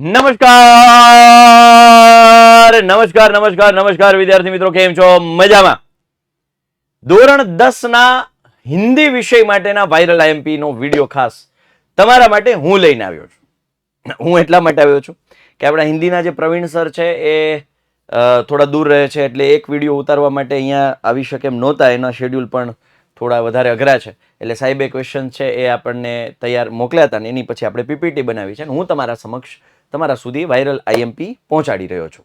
નમસ્કાર નમસ્કાર નમસ્કાર નમસ્કાર વિદ્યાર્થી મિત્રો, કેમ છો? મજામાં? ધોરણ 10 ના હિન્દી વિષય માટેના વાયરલ આઈએમપી નો વિડીયો ખાસ તમારા માટે હું લઈને આવ્યો છું. હું એટલા માટે આવ્યો છું કે આપણા હિન્દીના જે પ્રવીણ સર છે એ થોડા દૂર રહે છે, એટલે એક વિડીયો ઉતારવા માટે અહીંયા આવી શકે એમ નહોતા. એના શેડ્યુલ પણ થોડા વધારે અઘરા છે, એટલે સાહેબે ક્વેશ્ચન છે એ આપણને તૈયાર મોકલ્યા હતા ને એની પછી આપણે પીપીટી બનાવી છે. હું તમારા સમક્ષ તમારા સુધી વાયરલ આઈએમપી પહોંચાડી રહ્યો છું.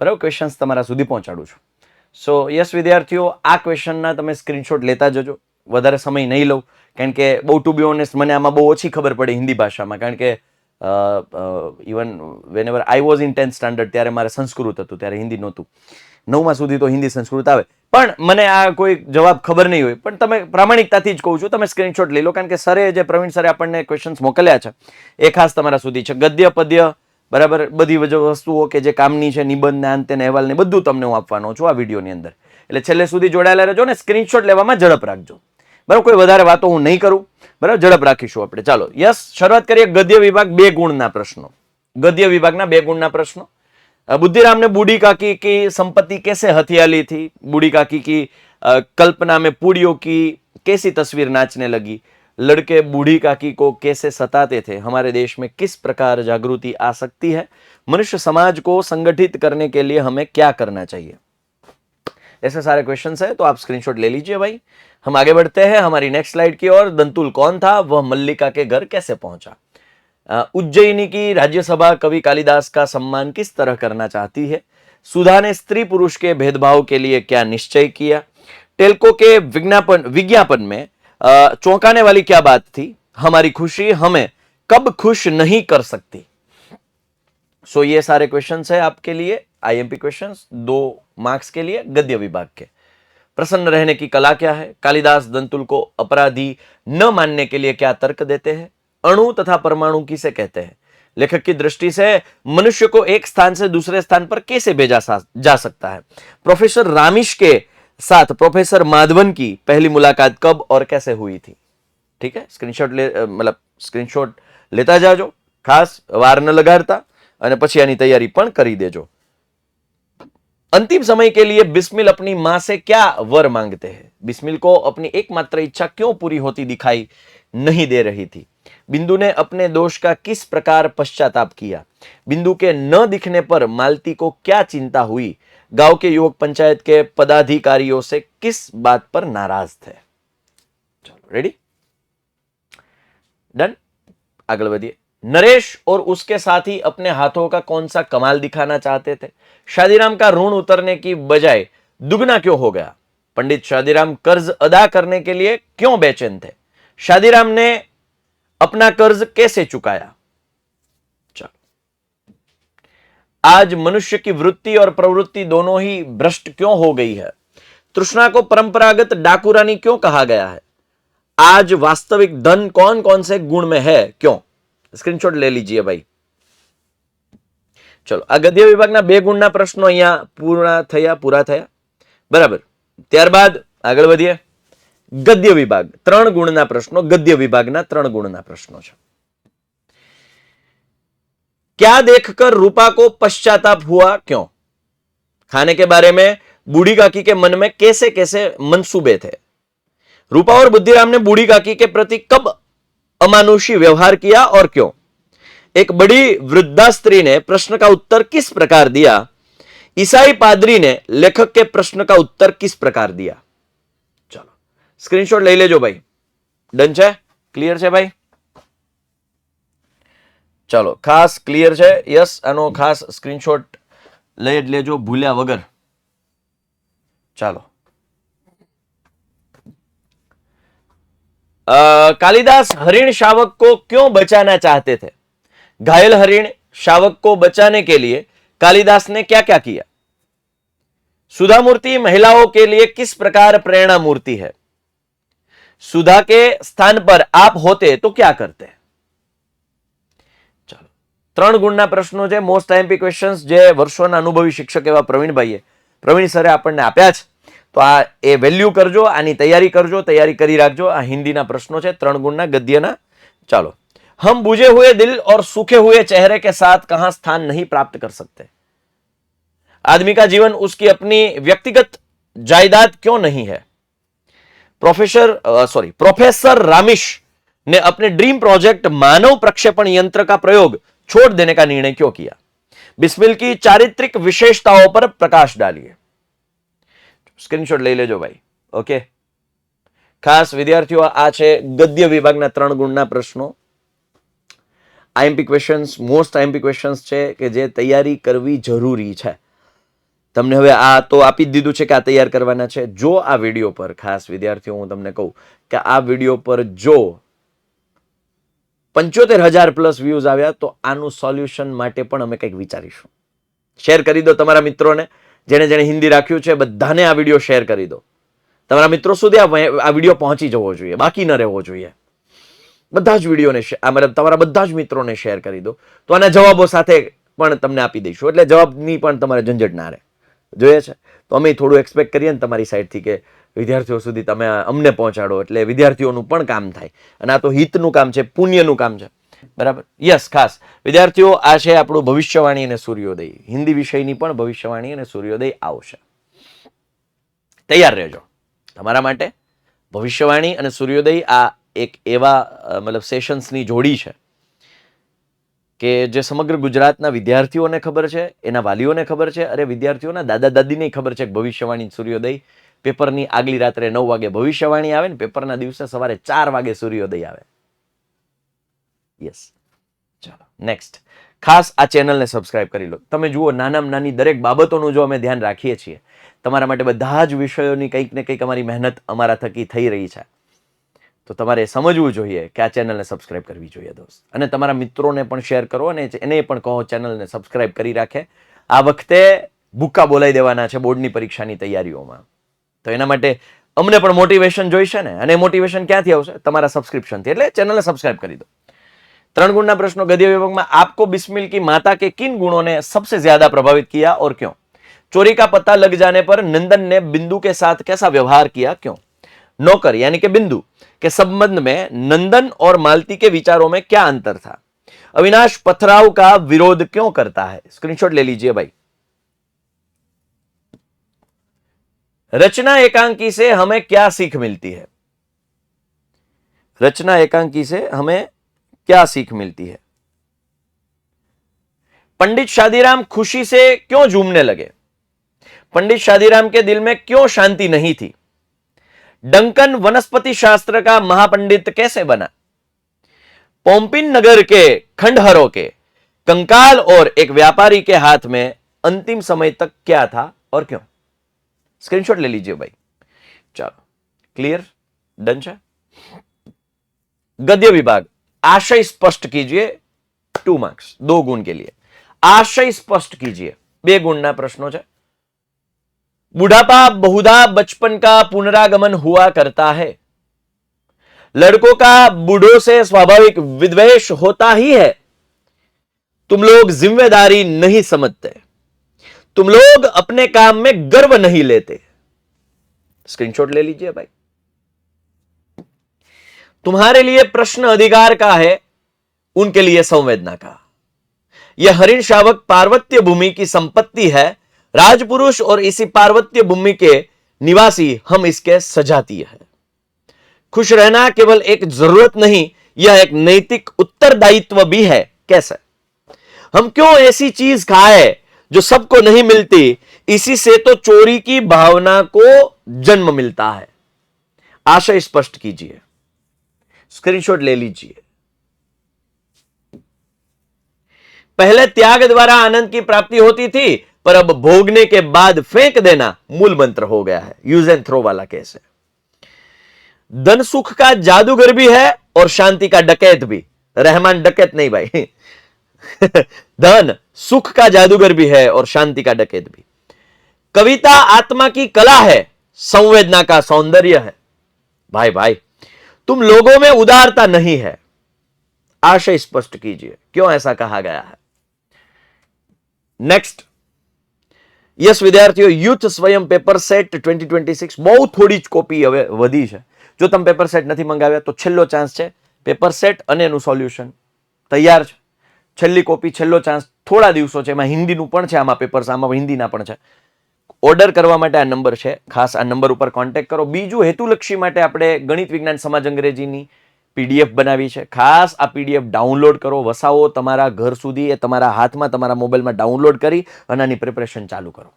બરાબર, ક્વેશ્ચન્સ તમારા સુધી પહોંચાડું છું. સો યસ વિદ્યાર્થીઓ, આ ક્વેશ્ચનના તમે સ્ક્રીનશોટ લેતા જજો. વધારે સમય નહીં લઉં, કારણ કે બહુ ટુ બી ઓનેસ્ટ મને આમાં બહુ ઓછી ખબર પડે હિન્દી ભાષામાં, કારણ કે even van ever I was in 10th standard ત્યારે મારે સંસ્કૃત હતું, ત્યારે હિન્દી નહોતું. 9મા સુધી તો હિન્દી સંસ્કૃત આવે, પણ મને આ કોઈ જવાબ ખબર નહીં હોય. પણ તમે પ્રામાણિકતાથી જ કહું છું, તમે સ્ક્રીનશોટ લઈ લો, કારણ કે સરે જે પ્રવીણ સરે આપણને ક્વેશ્ચન્સ મોકલ્યા છે એ ખાસ તમારા સુધી છે. ગદ્ય પદ્ય બરાબર બધી વસ્તુઓ કે જે કામની છે, નિબંધ ને અંતે અહેવાલ ને બધું તમને હું આપવાનો છું આ વિડીયોની અંદર. એટલે છેલ્લે સુધી જોડાયેલા રહેજો ને સ્ક્રીનશોટ લેવામાં ઝડપ રાખજો. બરાબર, કોઈ વધારે વાતો હું નહીં કરું, બરાબર, ઝડપ રાખીશું આપણે. ચાલો યસ, શરૂઆત કરીએ. ગદ્ય વિભાગ 2 ગુણના પ્રશ્નો. ગદ્ય વિભાગના 2 ગુણના પ્રશ્નો. बुद्धिराम ने बूढ़ी काकी की संपत्ति कैसे हथिया ली थी? बूढ़ी काकी की कल्पना में पूड़ियों की कैसी तस्वीर नाचने लगी? लड़के बूढ़ी काकी को कैसे सताते थे? हमारे देश में किस प्रकार जागृति आ सकती है? मनुष्य समाज को संगठित करने के लिए हमें क्या करना चाहिए? ऐसे सारे क्वेश्चन है, तो आप स्क्रीनशॉट ले लीजिए भाई. हम आगे बढ़ते हैं हमारी नेक्स्ट स्लाइड की ओर. दंतुल कौन था? वह मल्लिका के घर कैसे पहुंचा? उज्जैनी की राज्यसभा कवि कालिदास का सम्मान किस तरह करना चाहती है? सुधा ने स्त्री पुरुष के भेदभाव के लिए क्या निश्चय किया? टेल्को के विज्ञापन में चौंकाने वाली क्या बात थी? हमारी खुशी हमें कब खुश नहीं कर सकती? सो ये सारे क्वेश्चंस है आपके लिए, आईएमपी क्वेश्चंस, 2 मार्क्स के लिए गद्य विभाग के. प्रसन्न रहने की कला क्या है? कालिदास दंतुल को अपराधी न मानने के लिए क्या तर्क देते हैं? अणु तथा परमाणु किसे कहते हैं? लेखक की दृष्टि से मनुष्य को एक स्थान से दूसरे स्थान पर कैसे भेजा जा सकता है? प्रोफेसर रामिश के साथ प्रोफेसर माधवन की पहली मुलाकात कब और कैसे हुई थी? ठीक है, स्क्रीनशॉट लेता जाजो, खास वार न लगाड़ता, અને પછી આની તૈયારી પણ કરી દેજો. अंतिम समय के लिए बिस्मिल अपनी मां से क्या वर मांगते हैं? बिस्मिल को अपनी एकमात्र इच्छा क्यों पूरी होती दिखाई नहीं दे रही थी? बिंदु ने अपने दोष का किस प्रकार पश्चाताप किया? बिंदु के न दिखने पर मालती को क्या चिंता हुई? गांव के युवक पंचायत के पदाधिकारियों से किस बात पर नाराज थे? चलो रेडी, डन, आगे बढ़िए. नरेश और उसके साथी अपने हाथों का कौन सा कमाल दिखाना चाहते थे? शादीराम का ऋण उतरने की बजाय दुगना क्यों हो गया? पंडित शादीराम कर्ज अदा करने के लिए क्यों बेचैन थे? शादीराम ने अपना कर्ज कैसे चुकाया? चलो, आज मनुष्य की वृत्ति और प्रवृत्ति दोनों ही भ्रष्ट क्यों हो गई है? तृष्णा को परंपरागत डाकुरानी क्यों कहा गया है? आज वास्तविक धन कौन कौन से गुण में है, क्यों? स्क्रीनशॉट ले लीजिए भाई. चलो, आ गद्य विभागना 2 गुणना प्रश्नो અહીંયા પૂરા થયા. બરાબર, ત્યારબાદ આગળ વધીએ. ગદ્ય વિભાગ 3 ગુણના પ્રશ્નો. ગદ્ય વિભાગના 3 ગુણના પ્રશ્નો છે. क्या देखकर रूपा को पश्चाताप हुआ, क्यों? खाने के बारे में बूढ़ी काकी के मन में कैसे कैसे मंसूबे थे? रूपा और बुद्धिराम ने बूढ़ी काकी के प्रति कब अमानुषी व्यवहार किया और क्यों? एक बड़ी वृद्धा स्त्री ने प्रश्न का उत्तर किस प्रकार दिया? ईसाई पादरी ने लेखक के प्रश्न का उत्तर किस प्रकार दिया? चलो, स्क्रीनशॉट ले लेजो भाई. डन है? क्लियर है भाई? चलो, खास क्लियर है. यस, आनो खास स्क्रीनशॉट लई ज लेजो भूल्या वगर. चलो, कालिदास हरिण शावक को क्यों बचाना चाहते थे? घायल हरिण शावक को बचाने के लिए कालिदास ने क्या क्या किया? सुधा मूर्ति महिलाओं के लिए किस प्रकार प्रेरणा मूर्ति है? सुधा के स्थान पर आप होते तो क्या करते? चलो, 3 गुणना प्रश्नो છે. મોસ્ટ આઈએમપી ક્વેશ્ચન્સ જે વર્ષોના અનુભવી શિક્ષક એવા પ્રવીણ સરે આપણને આપ્યા છે. તો આ એ વેલ્યુ કરજો, આની તૈયારી કરજો, તૈયારી કરી રાખજો. આ હિન્દીના પ્રશ્નો છે, 3 ગુણના ગદ્યના. ચાલો, हम बुझे हुए दिल और सूखे हुए चेहरे के साथ कहां स्थान नहीं प्राप्त कर सकते? आदमी का जीवन उसकी अपनी व्यक्तिगत जायदाद क्यों नहीं है? प्रोफेसर रामिश ने अपने ड्रीम प्रोजेक्ट मानव प्रक्षेपण यंत्र का प्रयोग छोड़ देने का निर्णय क्यों किया? बिस्मिल की चारित्रिक विशेषताओं पर प्रकाश डालिए. સ્ક્રીનશોટ લઈ લેજો ભાઈ. ઓકે, ખાસ વિદ્યાર્થીઓ આ છે ગદ્ય વિભાગના 3 ગુણના પ્રશ્નો. IMP questions, most IMP questions છે કે જે તૈયારી કરવી જરૂરી છે. તમને હવે આ તો આપી જ દીધું છે કે આ તૈયાર કરવાના છે. જો આ વિડીયો પર, ખાસ વિદ્યાર્થીઓ હું તમને કહું કે આ વિડીયો પર જો 75,000 પ્લસ વ્યૂઝ આવ્યા તો આનું સોલ્યુશન માટે પણ અમે કંઈક વિચારીશું. શેર કરી દો તમારા મિત્રોને, જેણે જેણે હિન્દી રાખ્યું છે બધાને આ વિડીયો શેર કરી દો. તમારા મિત્રો સુધી આ વિડીયો પહોંચી જવો જોઈએ, બાકી ન રહેવો જોઈએ. બધા જ વિડીયોને મતલબ તમારા બધા જ મિત્રોને શેર કરી દો, તો આના જવાબો સાથે પણ તમને આપી દઈશું. એટલે જવાબની પણ તમારે ઝંઝટ ના રહે. જોઈએ છે તો અમે થોડું એક્સપેક્ટ કરીએ ને તમારી સાઈડથી કે વિદ્યાર્થીઓ સુધી તમે અમને પહોંચાડો, એટલે વિદ્યાર્થીઓનું પણ કામ થાય. અને આ તો હિતનું કામ છે, પુણ્યનું કામ છે. બરાબર? યસ, ખાસ વિદ્યાર્થીઓ આ છે આપણું ભવિષ્યવાણી અને સૂર્યોદય. હિન્દી વિષયની પણ ભવિષ્યવાણી અને સૂર્યોદય આવશે. તૈયાર રહેજો. તમારા માટે ભવિષ્યવાણી અને સૂર્યોદય આ એક એવા મતલબ સેશન્સની જોડી છે કે જે સમગ્ર ગુજરાતના વિદ્યાર્થીઓને ખબર છે, એના વાલીઓને ખબર છે, અરે વિદ્યાર્થીઓના દાદા દાદીને ખબર છે કે ભવિષ્યવાણી સૂર્યોદય પેપરની આગલી રાત્રે 9 વાગે ભવિષ્યવાણી આવે ને પેપરના દિવસે સવારે 4 વાગે સૂર્યોદય આવે. યસ, ચાલો નેક્સ્ટ. ખાસ આ ચેનલને સબસ્ક્રાઇબ કરી લો. તમે જુઓ, નાનામાં નાની દરેક બાબતોનું જો અમે ધ્યાન રાખીએ છીએ, તમારા માટે બધા જ વિષયોની કંઈક ને કંઈક અમારી મહેનત અમારા થકી થઈ રહી છે, તો તમારે સમજવું જોઈએ કે આ ચેનલને સબસ્ક્રાઇબ કરવી જોઈએ દોસ્ત. અને તમારા મિત્રોને પણ શેર કરો અને એને પણ કહો ચેનલને સબસ્ક્રાઇબ કરી રાખે. આ વખતે ભૂક્કા બોલાવી દેવાના છે બોર્ડની પરીક્ષાની તૈયારીઓમાં, તો એના માટે અમને પણ મોટિવેશન જોઈશે ને. અને મોટિવેશન ક્યાંથી આવશે? તમારા સબસ્ક્રિપ્શનથી. એટલે ચેનલને સબસ્ક્રાઇબ કરી દો. 3 ગુણના પ્રશ્નો ગદ્ય વિભાગમાં. आपको बिस्मिल की माता के किन गुणों ने सबसे ज्यादा प्रभावित किया और क्यों? चोरी का पता लग जाने पर नंदन ने बिंदु के साथ कैसा व्यवहार किया, क्यों? नौकर यानी कि बिंदु के संबंध में नंदन और मालती के विचारों में क्या अंतर था? अविनाश पथराव का विरोध क्यों करता है? स्क्रीनशॉट ले लीजिए भाई. रचना एकांकी से हमें क्या सीख मिलती है? रचना एकांकी से हमें क्या सीख मिलती है? पंडित शादीराम खुशी से क्यों झूमने लगे? पंडित शादीराम के दिल में क्यों शांति नहीं थी? डंकन वनस्पति शास्त्र का महापंडित कैसे बना? पोम्पिन नगर के खंडहरों के कंकाल और एक व्यापारी के हाथ में अंतिम समय तक क्या था और क्यों? स्क्रीनशॉट ले लीजिए भाई. चलो, क्लियर, डन है. गद्य विभाग. आशय स्पष्ट कीजिए, 2 मार्क्स, 2 गुण के लिए. आशय स्पष्ट कीजिए, 2 गुणना प्रश्नों है. बुढ़ापा बहुधा बचपन का पुनरागमन हुआ करता है. लड़कों का बूढ़ों से स्वाभाविक विद्वेष होता ही है. तुम लोग जिम्मेदारी नहीं समझते. तुम लोग अपने काम में गर्व नहीं लेते. स्क्रीनशॉट ले लीजिए भाई. तुम्हारे लिए प्रश्न अधिकार का है, उनके लिए संवेदना का. यह हरिण शावक पार्वत्य भूमि की संपत्ति है. राजपुरुष और इसी पार्वत्य भूमि के निवासी हम इसके सजातीय है. खुश रहना केवल एक जरूरत नहीं, यह एक नैतिक उत्तरदायित्व भी है. कैसे? हम क्यों ऐसी चीज खाए जो सबको नहीं मिलती? इसी से तो चोरी की भावना को जन्म मिलता है. आशय स्पष्ट कीजिए. स्क्रीनशॉट ले लीजिए. पहले त्याग द्वारा आनंद की प्राप्ति होती थी, पर अब भोगने के बाद फेंक देना मूल मंत्र हो गया है. यूज एंड थ्रो वाला केस है. धन सुख का जादूगर भी है और शांति का डकैत भी. रहमान डकैत नहीं भाई. धन सुख का जादूगर भी है और शांति का डकैत भी. कविता आत्मा की कला है, संवेदना का सौंदर्य है. भाई भाई, तुम लोगों में उदारता नहीं है. आशय स्पष्ट कीजिए, क्यों ऐसा कहा गया है? नेक्स्ट. यस વિદ્યાર્થીઓ, યુથ સ્વયં પેપર સેટ 2026 બહુ થોડી જ કોપી હવે વધી છે. જો તમે પેપર સેટ નથી મંગાવ્યા તો છેલ્લો ચાન્સ છે. પેપર સેટ અને એનું સોલ્યુશન તૈયાર છે. છેલ્લી કોપી, છેલ્લો ચાન્સ, થોડા દિવસો છે. એમાં હિન્દીનું પણ છે, આમાં પેપર્સ, આમાં હિન્દીના પણ છે. ઓર્ડર કરવા માટે આ નંબર છે, ખાસ આ નંબર ઉપર કોન્ટેક્ટ કરો. બીજું, હેતુલક્ષી માટે આપણે ગણિત વિજ્ઞાન સમાજ અંગ્રેજીની પીડીએફ બનાવી છે. ખાસ આ પીડીએફ ડાઉનલોડ કરો, વસાવો તમારા ઘર સુધી, એ તમારા હાથમાં, તમારા મોબાઈલમાં ડાઉનલોડ કરી અને આની પ્રિપરેશન ચાલુ કરો.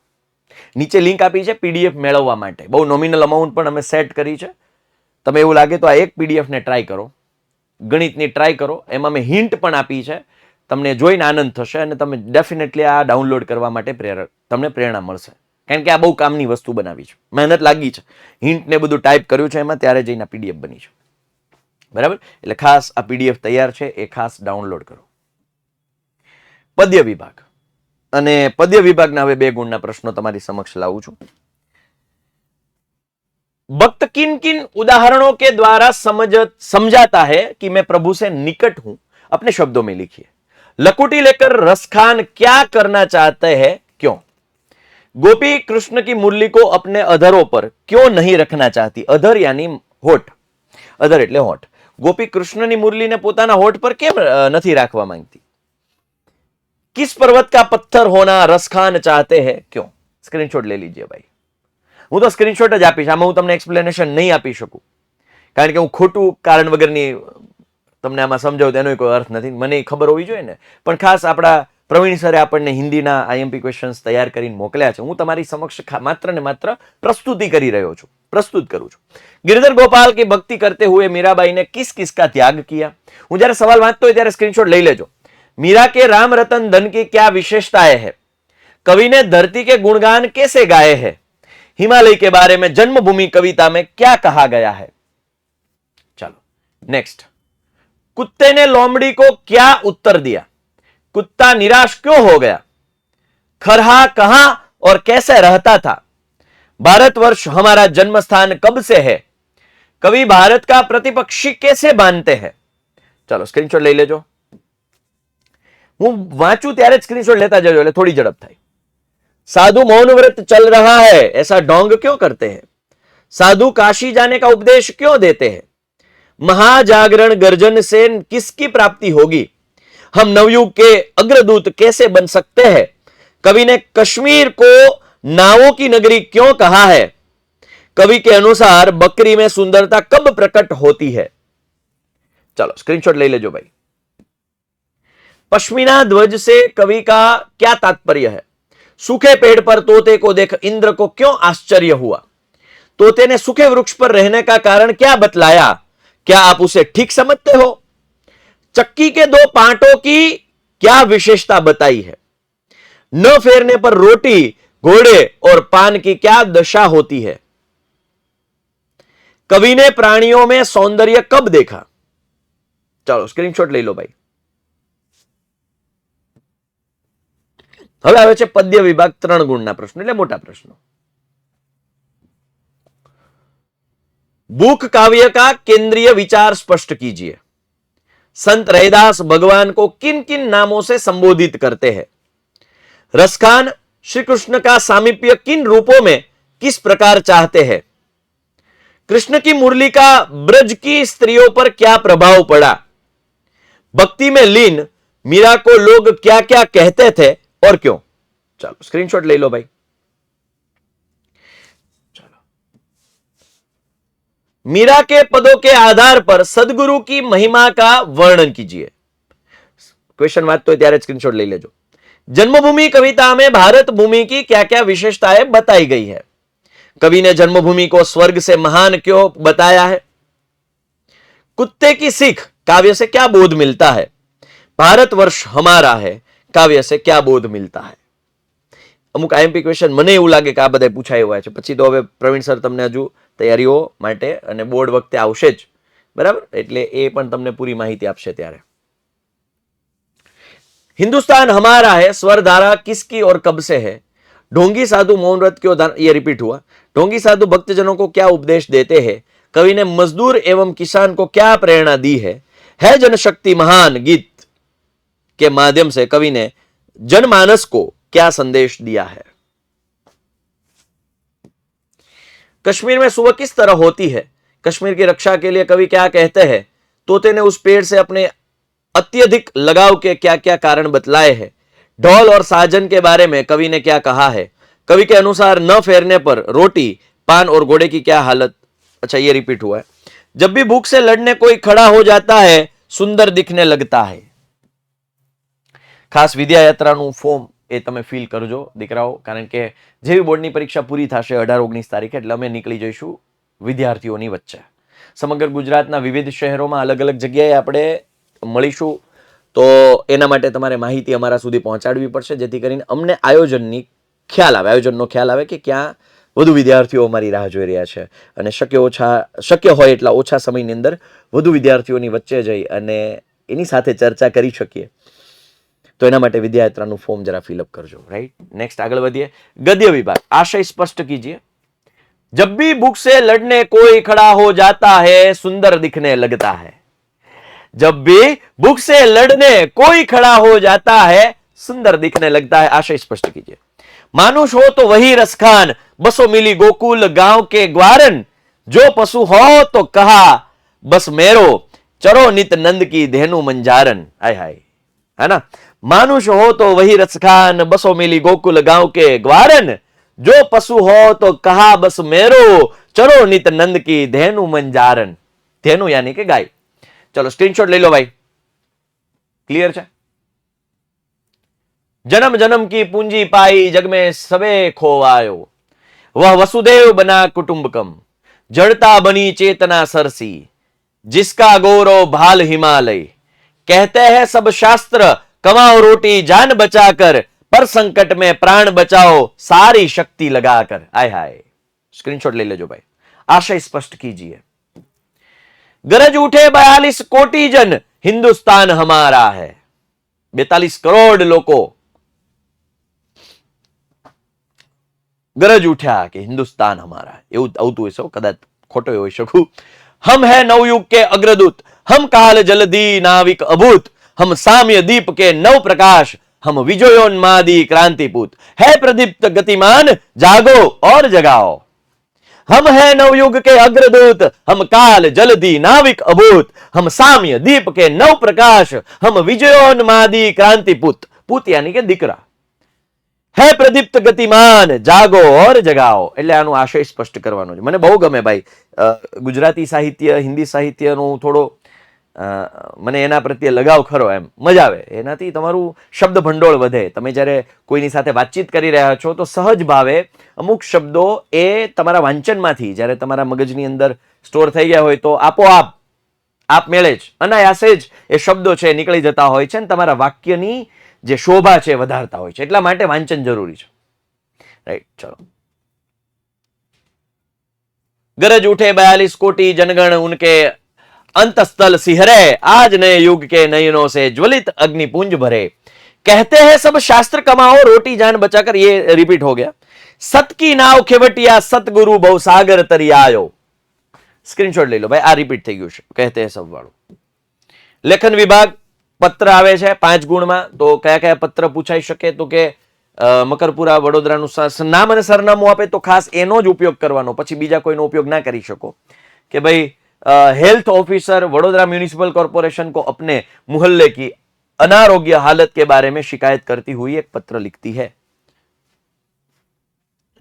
નીચે લિંક આપી છે પીડીએફ મેળવવા માટે. બહુ નોમિનલ અમાઉન્ટ પણ અમે સેટ કરી છે. તમે એવું લાગે તો આ એક પીડીએફને ટ્રાય કરો, ગણિતની ટ્રાય કરો. એમાં મેં હિન્ટ પણ આપી છે. તમને જોઈને આનંદ થશે અને તમે ડેફિનેટલી આ ડાઉનલોડ કરવા માટે તમને પ્રેરણા મળશે. કારણ કે આ બહુ કામની વસ્તુ બનાવી છે, મહેનત લાગી છે, હિન્ટ ને બધું ટાઈપ કર્યું છે એમાં, ત્યારે જઈને પીડીએફ બની છે. બરાબર? એટલે ખાસ આ પીડીએફ તૈયાર છે, એ ખાસ ડાઉનલોડ કરો. પદ્ય વિભાગ અને પદ્ય વિભાગના હવે 2 ગુણના પ્રશ્નો તમારી સમક્ષ લાવું છું. भक्त किन किन उदाहरणों के द्वारा समझाता है कि मैं प्रभु से निकट हूं, अपने शब्दों में लिखिए. लकुटी लेकर रसखान क्या करना चाहते हैं, क्यों? गोपी कृष्ण की मुरली को अपने अधरों पर क्यों नहीं रखना चाहती? अधर यानी होठ, अधर એટલે હોઠ. ગોપી કૃષ્ણની મુરલીને પોતાના હોઠ પર કેમ નથી રાખવા માંગતી? किस पर्वत का पत्थर होना रसखान चाहते हैं, क्यों? स्क्रीनशॉट ले लीजिए भाई. હું તો સ્ક્રીનશોટ જ આપીશ, આમાં હું તમને એક્સપ્લેનેશન નહીં આપી શકું, કારણ કે હું ખોટું કારણ વગરની તમને આમાં સમજાવું તેનો કોઈ અર્થ નથી. મને ખબર હોવી જોઈએ ને. પણ ખાસ આપણા પ્રવીણ સરે આપણને હિન્દીના આઈએમપી ક્વેશ્ચન્સ તૈયાર કરીને મોકલ્યા છે. હું તમારી સમક્ષ માત્ર ને માત્ર પ્રસ્તુતિ કરી રહ્યો છું, પ્રસ્તુત કરું છું. गिरधर गोपाल की भक्ति करते हुए मीराबाई ने किस किस का त्याग किया? હું જ્યારે સવાલ વાંચતો હોય ત્યારે સ્ક્રીનશોટ લઈ લેજો. मीरा के राम रतन धन की क्या विशेषताएं है? कवि ने धरती के गुणगान कैसे गाए हैं? हिमालय के बारे में जन्मभूमि कविता में क्या कहा गया है? चलो नेक्स्ट. कुत्ते ने लोमड़ी को क्या उत्तर दिया? कुत्ता निराश क्यों हो गया? खरहा कहां और कैसे रहता था? भारतवर्ष हमारा जन्म स्थान कब से है? कवि भारत का प्रतिपक्षी कैसे मानते हैं? चलो स्क्रीनशॉट લઈ લેજો. હું વાંચું ત્યારે જ સ્ક્રીનશોટ લેતા જજો એટલે થોડી ઝડપ થાય. साधु मौन व्रत चल रहा है, ऐसा ढोंग क्यों करते हैं? साधु काशी जाने का उपदेश क्यों देते हैं? महाजागरण गर्जन से किसकी प्राप्ति होगी? हम नवयुग के अग्रदूत कैसे बन सकते हैं? कवि ने कश्मीर को नावों की नगरी क्यों कहा है? कवि के अनुसार बकरी में सुंदरता कब प्रकट होती है? चलो स्क्रीनशॉट ले लेजो भाई. पश्मीना ध्वज से कवि का क्या तात्पर्य है? सूखे पेड़ पर तोते को देख इंद्र को क्यों आश्चर्य हुआ? तोते ने सूखे वृक्ष पर रहने का कारण क्या बतलाया? क्या आप उसे ठीक समझते हो? चक्की के 2 पांटों की क्या विशेषता बताई है? न फेरने पर रोटी, घोड़े और पान की क्या दशा होती है? कवि ने प्राणियों में सौंदर्य कब देखा? चलो स्क्रीनशॉट ले लो भाई. હવે આવે છે પદ્ય વિભાગ 3 ગુણના પ્રશ્નો, એટલે મોટા પ્રશ્નો. भूख काव्य का केंद्रीय विचार स्पष्ट कीजिए. संत रैदास भगवान को किन किन नामों से संबोधित करते हैं? रसखान श्री कृष्ण का सामीप्य किन रूपों में किस प्रकार चाहते हैं? कृष्ण की मुरली का ब्रज की स्त्रियों पर क्या प्रभाव पड़ा? भक्ति में लीन मीरा को लोग क्या क्या कहते थे और क्यों? चलो स्क्रीनशॉट ले लो भाई. चलो. मीरा के पदों के आधार पर सदगुरु की महिमा का वर्णन कीजिए. क्वेश्चन वांचते हो त्यारे स्क्रीनशॉट ले लेजो. जन्मभूमि कविता में भारत भूमि की क्या क्या विशेषताएं बताई गई है? कवि ने जन्मभूमि को स्वर्ग से महान क्यों बताया है? कुत्ते की सीख काव्य से क्या बोध मिलता है? भारतवर्ष हमारा है काव्य से क्या बोध मिलता है? અમુક આઈએમપી ક્વેશ્ચન મને એવું લાગે કે આ બધા પૂછાય હોય છે. પછી તો હવે પ્રવીણ સર તમને હજુ તૈયારીઓ માટે અને બોર્ડ વખતે આવશે જ, બરાબર? એટલે એ પણ તમને પૂરી માહિતી આપશે ત્યારે. हिंदुस्तान हमारा है स्वर धारा किसकी और कब से है? ढोंगी साधु मौन व्रत क्यों धारण, ये रिपीट हुआ. ढोंगी साधु भक्तजनों को क्या उपदेश देते हैं? कवि ने मजदूर एवं किसान को क्या प्रेरणा दी है जनशक्ति महान गीत के माध्यम से कवि ने जनमानस को क्या संदेश दिया है? कश्मीर में सुबह किस तरह होती है? कश्मीर की रक्षा के लिए कवि क्या कहते हैं? तोते ने उस पेड़ से अपने अत्यधिक लगाव के क्या क्या कारण बतलाए हैं, ढोल और साजन के बारे में कवि ने क्या कहा है, कवि के अनुसार न फेरने पर रोटी पान और घोड़े की क्या हालत। अच्छा, ये रिपीट हुआ है। जब भी भूख से लड़ने कोई खड़ा हो जाता है सुंदर दिखने लगता है। खास विद्या यात्राનું ફોર્મ એ તમે ફીલ કરજો દીકરાઓ, કારણ કે જેવી બોર્ડની પરીક્ષા પૂરી થશે 18-19 તારીખે એટલે અમે નીકળી જઈશું વિદ્યાર્થીઓની વચ્ચે સમગ્ર ગુજરાતના વિવિધ શહેરોમાં અલગ અલગ જગ્યાએ આપણે મળીશું। તો એના માટે તમારે માહિતી અમારા સુધી પહોંચાડવી પડશે જેથી કરીને અમને આયોજનનો ખ્યાલ આવે કે ક્યાં વધુ વિદ્યાર્થીઓ અમારી રાહ જોઈ રહ્યા છે અને શક્ય હોય એટલા ઓછા સમયની અંદર વધુ વિદ્યાર્થીઓની વચ્ચે જઈ અને એની સાથે ચર્ચા કરી શકીએ। तो एना माटे विद्यायात्राનું फॉर्म जरा फिलअप करजो। राइट, नेक्स्ट आगे बढ़िए। गद्य विभाग, आशय स्पष्ट कीजिए। जब भी भूख से लड़ने कोई खड़ा हो जाता है सुंदर दिखने लगता है। जब भी भूख से लड़ने कोई खड़ा हो जाता है सुंदर दिखने लगता है। आशय स्पष्ट कीजिए। मानुष हो तो वही रसखान, बसो मिली गोकुल गांव के ग्वारन। जो पशु हो तो कहा बस मेरो, चरो नित नंद की धेनु मंजारन। हाय हाय, है ना। मानुष हो तो वही रसखान, बसो मिली गोकुल गांव के ग्वारन। जो पशु हो तो कहा बस मेरो, चरो नित नंद की धेनु मंजारन। धेनु यानी कि गाय। चलो स्क्रीनशॉट ले लो भाई, क्लियर है। जन्म जन्म की पूंजी पाई जग में सबे खोवायो, वह वसुदेव बना कुटुंबकम। जड़ता बनी चेतना सरसी, जिसका गौरव भाल हिमालय। कहते हैं सब शास्त्र कमाओ रोटी जान बचाकर, पर संकट में प्राण बचाओ सारी शक्ति लगाकर। आय हाय, स्क्रीनशॉट ले लेजो भाई। आशय स्पष्ट कीजिए। गरज उठे 42 कोटि जन, हिंदुस्तान हमारा है। 42 करोड़ लोगों गरज उठ्या कि हिंदुस्तान हमारा है। એવું આવતું હશે, કદાચ ખોટો હોઈ શકું। हम है नवयुग के अग्रदूत, हम काल जलधी नाविक अभूत। हम साम्य दीप के नव प्रकाश, हम विजयोन्मादी क्रांतिपूत। है प्रदीप्त गतिमान, जागो और जगाओ। हम है नवयुग के अग्रदूत, हम काल जलधी नाविक अभूत। हम साम्य दीप के नव प्रकाश, हम विजयोन्मादी क्रांतिपूत। पूत यानी के दीकरा। है प्रदीप्त गतिमान, जागो और जगाओ। એટલે આનો આશય સ્પષ્ટ કરવાનો છે। મને બહુ ગમે ભાઈ ગુજરાતી સાહિત્ય, હિન્દી સાહિત્યનો થોડો મને એના પ્રત્યે લગાવ ખરો, એમ મજા આવે। એનાથી તમારું શબ્દ ભંડોળ વધે। તમે જ્યારે કોઈની સાથે વાતચીત કરી રહ્યા છો તો સહજ ભાવે અમુક શબ્દો એ તમારા વાંચનમાંથી જ્યારે તમારા મગજની અંદર સ્ટોર થઈ ગયા હોય તો આપોઆપ આપમેળે જ અનાયાસે જ એ શબ્દો છે નીકળી જતા હોય છે અને તમારા વાક્યની જે શોભા છે વધારતા હોય છે। એટલા માટે વાંચન જરૂરી છે। રાઈટ, ચલો। गरज उठे 42 कोटि जनगण, उनके अंतस्थल सिहरे। आज नए युग के नयनों से ज्वलित अग्निपुंज भरे। कहते हैं सब शास्त्र कमाओ रोटी जान बचाकर। ये रिपीट हो गया। सत की नाव खेवटिया, सतगुरु बहुसागर तरियायो। स्क्रीनशॉट ले लो भाई, आ रिपीट થઈ ગયું છે। कहते हैं सब વાળું। લેખન વિભાગ પત્ર આવે છે 5 ગુણમાં। તો કયા કયા પત્ર પૂછાઈ શકે? તો કે મકરપુરા વડોદરાનું નામ અને સરનામું આપે તો ખાસ એનો જ ઉપયોગ કરવાનો, પછી બીજા કોઈનો ઉપયોગ ના કરી શકો। કે ભાઈ health officer Vadodara municipal corporation को अपने मोहल्ले की अनारोग्य हालत के बारे में शिकायत करती हुई एक पत्र लिखती है।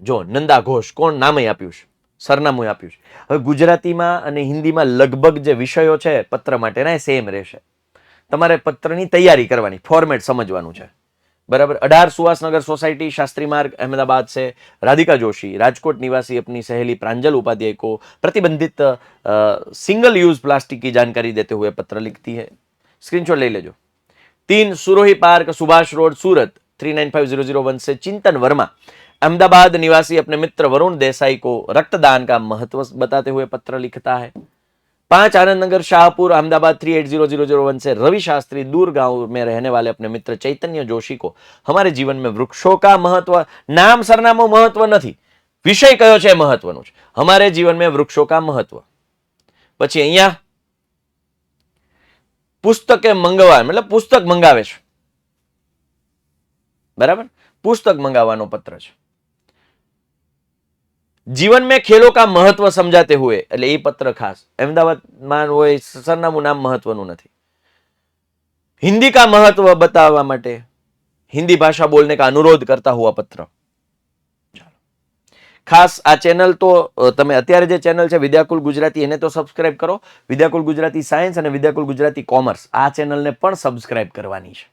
जो नंदा घोष, कोण नाम आप्યું છે, સરનામું આપ્યું છે। હવે ગુજરાતીમાં અને હિન્દીમાં લગભગ જે વિષયો છે પત્ર માટેના એ સેમ રહેશે। તમારે પત્રની તૈયારી કરવાની, ફોર્મેટ સમજવાનું છે, बराबर। 18 सुहासनगर सोसाइटी, शास्त्री मार्ग, अहमदाबाद से राधिका जोशी, राजकोट निवासी, अपनी सहेली प्रांजल उपाध्याय को प्रतिबंधित सिंगल यूज प्लास्टिक की जानकारी देते हुए पत्र लिखती है। स्क्रीनशॉट ले लेजो। 3 सुरोही पार्क, सुभाष रोड, सूरत 395001 से चिंतन वर्मा, अहमदाबाद निवासी, अपने मित्र वरुण देसाई को रक्तदान का महत्व बताते हुए पत्र लिखता है। 5 आनंद नगर, शाहपुर, अहमदाबाद 380001 से रवि शास्त्री, दूर गांव में रहने वाले अपने मित्र चैतन्य जोशी को हमारे जीवन में वृक्षों का महत्व, नाम सरनामो महत्व नहीं, विषय कयो छे महत्वनो छे, हमारे जीवन में वृक्षों का महत्व। पछी अहींया पुस्तके मंगावा, मतलब पुस्तक मंगावे छे, बराबर। पुस्तक मंगावानो पत्र छे। जीवन में खेलों का महत्व समझाते हुए, એટલે એ પત્ર ખાસ અમદાવાદમાં હોય, સરનામું નામ મહત્વનું નથી। हिंदी का महत्व बतावा माटे हिंदी भाषा बोलने का अनुरोध करता हुआ पत्र। खास आ चेनल तो તમે અત્યારે જે ચેનલ છે વિદ્યાકુલ ગુજરાતી એને તો સબસ્ક્રાઇબ કરો, વિદ્યાકુલ ગુજરાતી સાયન્સ અને વિદ્યાકુલ ગુજરાતી કોમર્સ આ ચેનલને પણ સબસ્ક્રાઇબ કરવાની છે,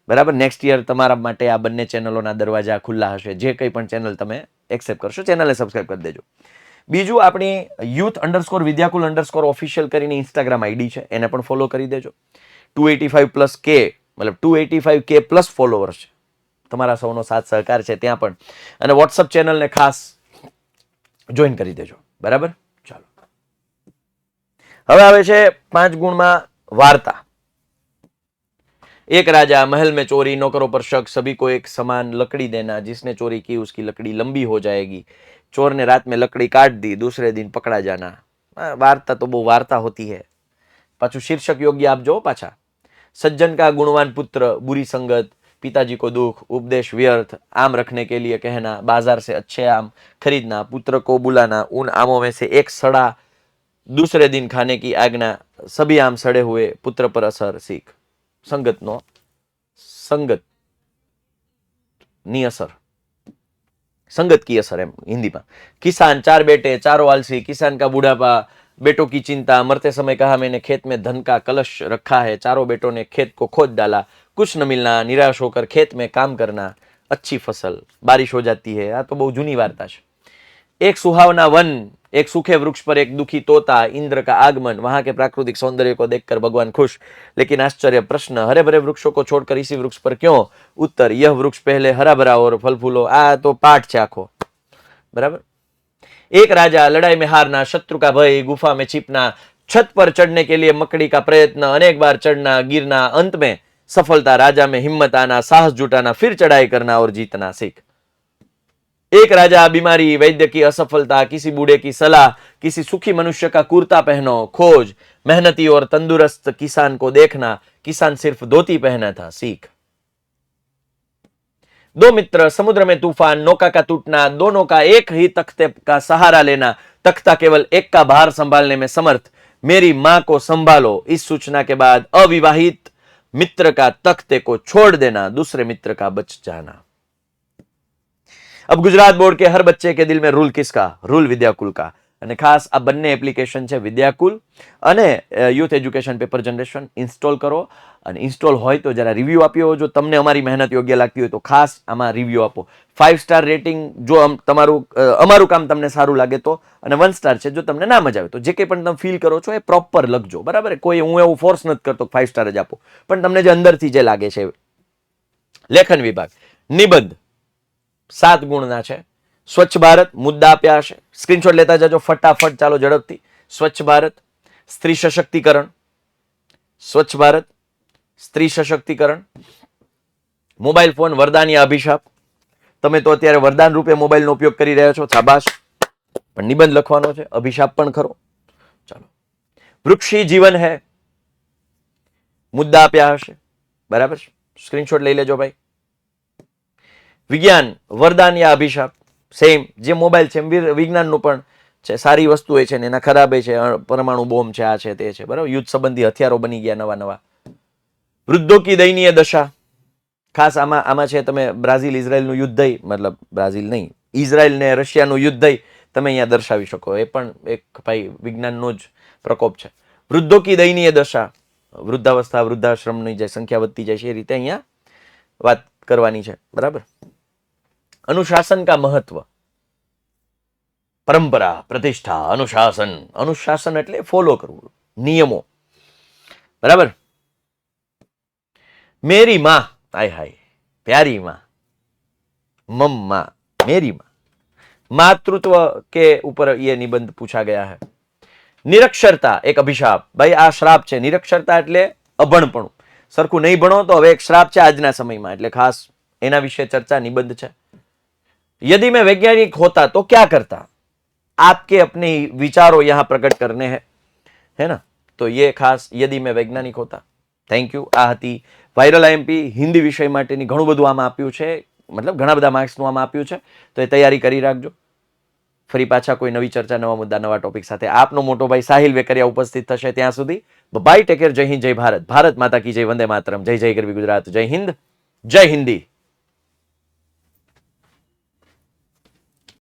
બરાબર. નેક્સ્ટ યર તમારા માટે આ બંને ચેનલોના દરવાજા ખુલ્લા હશે. જે કંઈ પણ ચેનલ તમે એક્સેપ્ટ કરશો ચેનલને સબસ્ક્રાઇબ કરી દેજો. બીજું આપણી youth_વિદ્યાકુલ_ઓફિશિયલ કરીને ઇન્સ્ટાગ્રામ આઈડી છે, એને પણ ફોલો કરી દેજો. 285+K મતલબ 285K પ્લસ ફોલોવર્સ છે. તમારા સૌનો સાથ સહકાર છે ત્યાં પણ. અને વોટ્સઅપ ચેનલને ખાસ જોઈન કરી દેજો, બરાબર. ચાલો હવે આવે છે 5 ગુણમાં વાર્તા. एक राजा महल में चोरी, नौकरों पर शक, सभी को एक समान लकड़ी देना, जिसने चोरी की उसकी लकड़ी लंबी हो जाएगी, चोर ने रात में लकड़ी काट दी, दूसरे दिन पकड़ा जाना. वार्ता तो वो वार्ता होती है. पाछू शीर्षक योग्य आप जो पाछा. सज्जन का गुणवान पुत्र, बुरी संगत, पिताजी को दुख, उपदेश व्यर्थ, आम रखने के लिए कहना, बाजार से अच्छे आम खरीदना, पुत्र को बुलाना, उन आमों में से एक सड़ा, दूसरे दिन खाने की आज्ञा, सभी आम सड़े हुए, पुत्र पर असर सीख. संगत नो संगत नी असर, संगत की असर है हिंदी में. किसान 4 बेटे, चारों आलसी, किसान का बुढ़ापा, बेटों की चिंता, मरते समय कहा मैंने खेत में धन का कलश रखा है, चारों बेटों ने खेत को खोद डाला, कुछ न मिलना, निराश होकर खेत में काम करना, अच्छी फसल, बारिश हो जाती है. आ तो बहुत जूनी वार्ता है. एक सुहावना वन, एक सूखे वृक्ष पर एक दुखी तोता, इंद्र का आगमन, वहां के प्राकृतिक सौंदर्य को देखकर भगवान खुश, लेकिन आश्चर्य प्रश्न, हरे भरे वृक्षों को छोड़कर इसी वृक्ष पर क्यों? उत्तर, यह वृक्ष पहले हरा भरा और फल फूलो. आ तो पाठ છે આખો, बराबर. एक राजा, लड़ाई में हारना, शत्रु का भय, गुफा में छिपना, छत पर चढ़ने के लिए मकड़ी का प्रयत्न, अनेक बार चढ़ना, गिरना, अंत में सफलता, राजा में हिम्मत आना, साहस जुटाना, फिर चढ़ाई करना और जीतना सीख. एक राजा, बीमारी, वैद्य की असफलता, किसी बूढ़े की सलाह, किसी सुखी मनुष्य का कुर्ता पहनो, खोज, मेहनती और तंदुरुस्त किसान को देखना, किसान सिर्फ धोती पहना था सीख. 2 मित्र, समुद्र में तूफान, नौका का टूटना, दोनों का एक ही तख्ते का सहारा लेना, तख्ता केवल एक का भार संभालने में समर्थ, मेरी मां को संभालो, इस सूचना के बाद अविवाहित मित्र का तख्ते को छोड़ देना, दूसरे मित्र का बच जाना. अब गुजरात बोर्ड के हर बच्चे के दिल में रूल किसका? रूल विद्याकुल का. અને ખાસ આ બંને એપ્લિકેશન છે વિદ્યાકુલ અને youth education paper generation install કરો. અને ઇન્સ્ટોલ હોય તો જરા રિવ્યુ આપ્યો. જો તમને અમારી મહેનત યોગ્ય લાગતી હોય તો ખાસ આમાં રિવ્યુ આપો. 5 સ્ટાર રેટિંગ જો તમારું અમારું કામ તમને સારું લાગે તો, અને 1 સ્ટાર છે જો તમને ના મજા આવે તો. જે કંઈ પણ તમે ફીલ કરો છો એ પ્રોપર લખજો, બરાબર. કોઈ હું એવું ફોર્સ નથી કરતો 5 સ્ટાર જ આપો, પણ તમને જે અંદરથી જે લાગે છે. લેખન વિભાગ નિબંધ 7 ગુણના છે. સ્વચ્છ ભારત મુદ્દા આપ્યા હશે, સ્ક્રીનશોટ લેતા જજો ફટાફટ. ચાલો ઝડપથી. સ્વચ્છ ભારત, સ્ત્રી સશક્તિકરણ, સ્વચ્છ ભારત, સ્ત્રી સશક્તિકરણ, મોબાઈલ ફોન વરદાન યા અભિશાપ. તમે તો અત્યારે વરદાન રૂપે મોબાઈલનો ઉપયોગ કરી રહ્યા છો, શાબાશ. પણ નિબંધ લખવાનો છે, અભિશાપ પણ ખરો. ચાલો. વૃક્ષી જીવન હે મુદ્દા આપ્યા હશે, બરાબર. સ્ક્રીનશોટ લઈ લેજો ભાઈ. વિજ્ઞાન વરદાન યા અભિશાપ, સેમ જે મોબાઈલ છે વિજ્ઞાનનું પણ છે. સારી વસ્તુ એ છે ને એના ખરાબ છે. પરમાણુ બોમ્બ છે, આ છે તે છે, બરાબર. યુદ્ધ સંબંધી હથિયારો બની ગયા નવા નવા. વૃદ્ધો કી દયનીય દશા, ખાસ આમાં છે તમે બ્રાઝિલ ઇઝરાયલનું યુદ્ધ, મતલબ બ્રાઝિલ નહીં, ઇઝરાયલ ને રશિયાનું યુદ્ધ તમે અહીંયા દર્શાવી શકો. એ પણ એક ભાઈ વિજ્ઞાનનો જ પ્રકોપ છે. વૃદ્ધો કી દયનીય દશા, વૃદ્ધાવસ્થા વૃદ્ધાશ્રમની જે સંખ્યા વધતી જાય છે એ રીતે અહીંયા વાત કરવાની છે, બરાબર. अनुशासन का महत्व, परंपरा, प्रतिष्ठा, अनुशासन. अनुशासन એટલે ફોલો કરવું, નિયમો, બરાબર. मेरी माँ, हाय हाय प्यारी माँ, मम्मा, मेरी माँ. मातृत्व के ऊपर ये निबंध पूछा गया है. निरक्षरता एक अभिशाप. भाई આ શ્રાપ છે. નિરક્ષરતા એટલે અભણપણું, સરખું નહીં ભણો તો હવે એક શ્રાપ છે આજના સમયમાં, એટલે ખાસ એના વિશે ચર્ચા નિબંધ છે. यदि मैं वैज्ञानिक होता तो क्या करता? आपके अपने विचारों यहां प्रकट करने हैं, है ना. तो ये खास यदि मैं वैज्ञानिक होता. Thank you. આ હતી વાયરલ આઈએમપી હિન્દી વિષય માટેની. ઘણું બધું આમાં આપ્યું છે, મતલબ ઘણા બધા માર્ક્સનું આમાં આપ્યું છે, તો એ તૈયારી કરી રાખજો. ફરી પાછા કોઈ નવી ચર્ચા, નવા મુદ્દા, નવા ટોપિક સાથે આપનો મોટો ભાઈ સાહિલ વેકરિયા ઉપસ્થિત થશે. ત્યાં સુધી બાય, ટેક કેર, જય હિન્દ, જય ભારત, ભારત માતા કી જય, વંદે માતરમ, જય જય ગરવી ગુજરાત, જય હિન્દ, જય હિન્દી.